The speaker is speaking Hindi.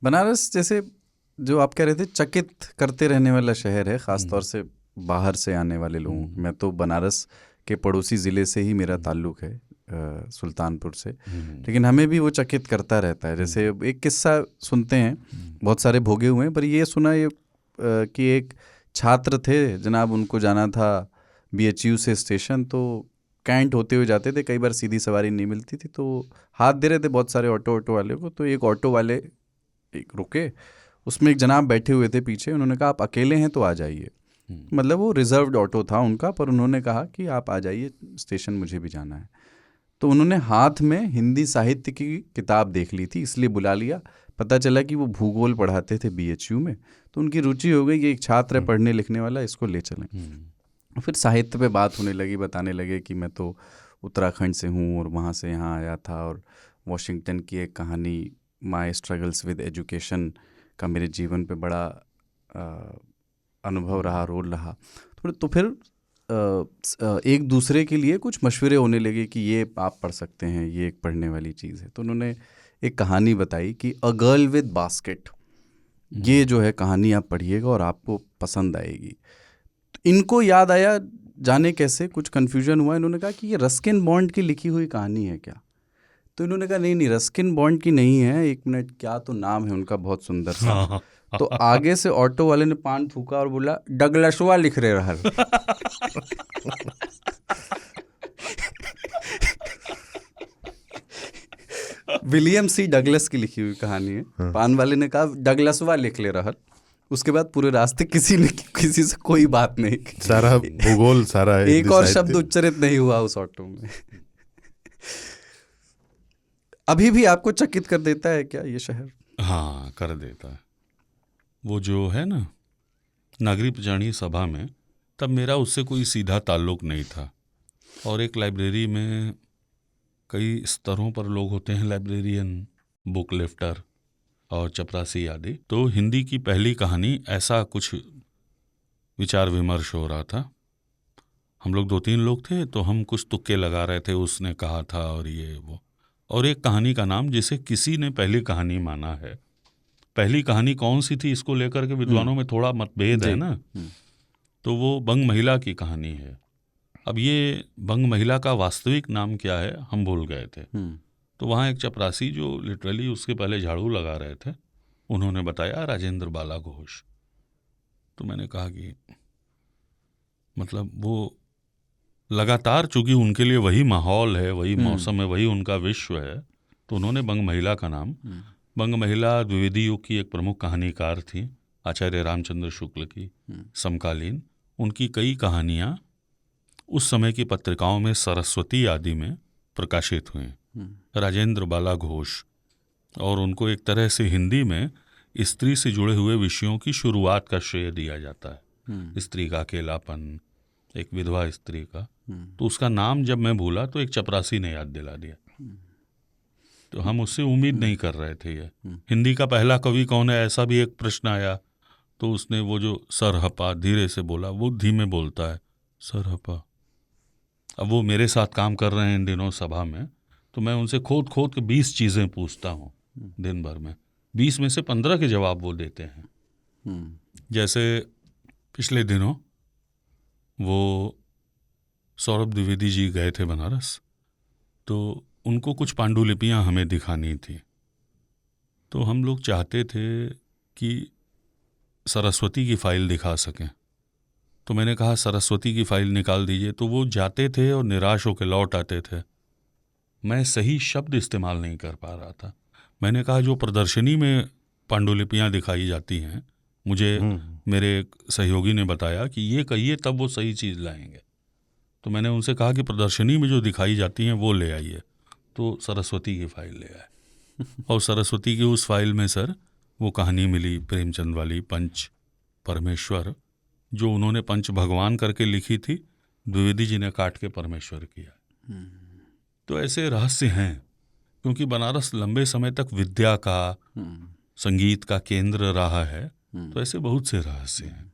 बनारस जैसे जो आप कह रहे थे चकित करते रहने वाला शहर है, ख़ास तौर से बाहर से आने वाले लोगों। मैं तो बनारस के पड़ोसी ज़िले से ही मेरा ताल्लुक़ है, सुल्तानपुर से, लेकिन हमें भी वो चकित करता रहता है। जैसे एक किस्सा सुनते हैं, बहुत सारे भोगे हुए हैं, पर ये सुना ये कि एक छात्र थे जनाब, उनको जाना था BHU से स्टेशन, तो कैंट होते हुए जाते थे, कई बार सीधी सवारी नहीं मिलती थी, तो हाथ दे रहे थे बहुत सारे ऑटो वाले को। तो एक ऑटो वाले एक रुके, उसमें एक जनाब बैठे हुए थे पीछे। उन्होंने कहा आप अकेले हैं तो आ जाइए, मतलब वो रिजर्व्ड ऑटो था उनका, पर उन्होंने कहा कि आप आ जाइए स्टेशन, मुझे भी जाना है। तो उन्होंने हाथ में हिंदी साहित्य की किताब देख ली थी, इसलिए बुला लिया। पता चला कि वो भूगोल पढ़ाते थे BHU में, तो उनकी रुचि हो गई कि एक छात्र है पढ़ने लिखने वाला, इसको ले चलें। फिर साहित्य पे बात होने लगी, बताने लगे कि मैं तो उत्तराखंड से हूँ और वहाँ से यहाँ आया था, और वॉशिंगटन की एक कहानी माय स्ट्रगल्स विद एजुकेशन का मेरे जीवन पे बड़ा अनुभव रहा, रोल रहा। तो फिर एक दूसरे के लिए कुछ मशवरे होने लगे कि ये आप पढ़ सकते हैं, ये एक पढ़ने वाली चीज़ है। तो उन्होंने एक कहानी बताई कि अ गर्ल विद बास्केट, ये जो है कहानी आप पढ़िएगा और आपको पसंद आएगी। तो इनको याद आया, जाने कैसे कुछ कन्फ्यूजन हुआ, इन्होंने कहा कि ये रस्किन बॉन्ड की लिखी हुई कहानी है क्या? तो इन्होंने कहा नहीं रस्किन बॉन्ड की नहीं है, एक मिनट, क्या तो नाम है उनका बहुत सुंदर सा। तो आगे से ऑटो वाले ने पान फूका और बोला डगलसवा लिख रहे रहल। William C. डगलस की लिखी हुई कहानी है। पान वाले ने कहा डगलसवा लिख ले रहल। उसके बाद पूरे रास्ते किसी से कोई बात नहीं, सारा भूगोल, सारा एक और शब्द उच्चारित नहीं हुआ उस ऑटो में। अभी भी आपको चकित कर देता है क्या ये शहर? हाँ, कर देता है। वो जो है ना नागरिक पंचायत सभा में, तब मेरा उससे कोई सीधा ताल्लुक नहीं था, और एक लाइब्रेरी में कई स्तरों पर लोग होते हैं, लाइब्रेरियन, बुक लिफ्टर और चपरासी आदि। तो हिंदी की पहली कहानी, ऐसा कुछ विचार विमर्श हो रहा था। हम लोग 2-3 लोग थे, तो हम कुछ तुक्के लगा रहे थे, उसने कहा था और ये वो, और एक कहानी का नाम जिसे किसी ने पहली कहानी माना है। पहली कहानी कौन सी थी, इसको लेकर के विद्वानों में थोड़ा मतभेद है ना। तो वो बंग महिला की कहानी है। अब ये बंग महिला का वास्तविक नाम क्या है हम भूल गए थे। तो वहाँ एक चपरासी जो लिटरली उसके पहले झाड़ू लगा रहे थे, उन्होंने बताया राजेंद्र बाला घोष। तो मैंने कहा कि मतलब वो लगातार, चूंकि उनके लिए वही माहौल है, वही मौसम है, वही उनका विश्व है, तो उन्होंने बंग महिला का नाम। बंग महिला द्विवेदी युग की एक प्रमुख कहानीकार थी, आचार्य रामचंद्र शुक्ल की समकालीन। उनकी कई कहानियाँ उस समय की पत्रिकाओं में, सरस्वती आदि में प्रकाशित हुई। राजेंद्र बाला घोष, और उनको एक तरह से हिंदी में स्त्री से जुड़े हुए विषयों की शुरुआत का श्रेय दिया जाता है। स्त्री का अकेलापन, एक विधवा स्त्री का। तो उसका नाम जब मैं भूला तो एक चपरासी ने याद दिला दिया। तो हम उससे उम्मीद नहीं कर रहे थे। ये हिंदी का पहला कवि कौन है, ऐसा भी एक प्रश्न आया। तो उसने वो जो सरहपा धीरे से बोला, वो धीमे बोलता है सरहपा। अब वो मेरे साथ काम कर रहे हैं इन दिनों सभा में, तो मैं उनसे खोद के 20 चीज़ें पूछता हूँ दिन भर में। 20 में से 15 के जवाब वो देते हैं। जैसे पिछले दिनों वो सौरभ द्विवेदी जी गए थे बनारस, तो उनको कुछ पांडुलिपियाँ हमें दिखानी थी। तो हम लोग चाहते थे कि सरस्वती की फ़ाइल दिखा सकें। तो मैंने कहा सरस्वती की फ़ाइल निकाल दीजिए। तो वो जाते थे और निराश होकर लौट आते थे। मैं सही शब्द इस्तेमाल नहीं कर पा रहा था। मैंने कहा जो प्रदर्शनी में पांडुलिपियाँ दिखाई जाती हैं, मुझे मेरे एक सहयोगी ने बताया कि ये कहिए तब वो सही चीज़ लाएंगे। तो मैंने उनसे कहा कि प्रदर्शनी में जो दिखाई जाती हैं वो ले आइए। तो सरस्वती की फ़ाइल ले आए। और सरस्वती की उस फाइल में सर वो कहानी मिली प्रेमचंद वाली, पंच परमेश्वर, जो उन्होंने पंच भगवान करके लिखी थी, द्विवेदी जी ने काट के परमेश्वर किया। तो ऐसे रहस्य हैं, क्योंकि बनारस लंबे समय तक विद्या का, संगीत का केंद्र रहा है। तो ऐसे बहुत से रहस्य हैं।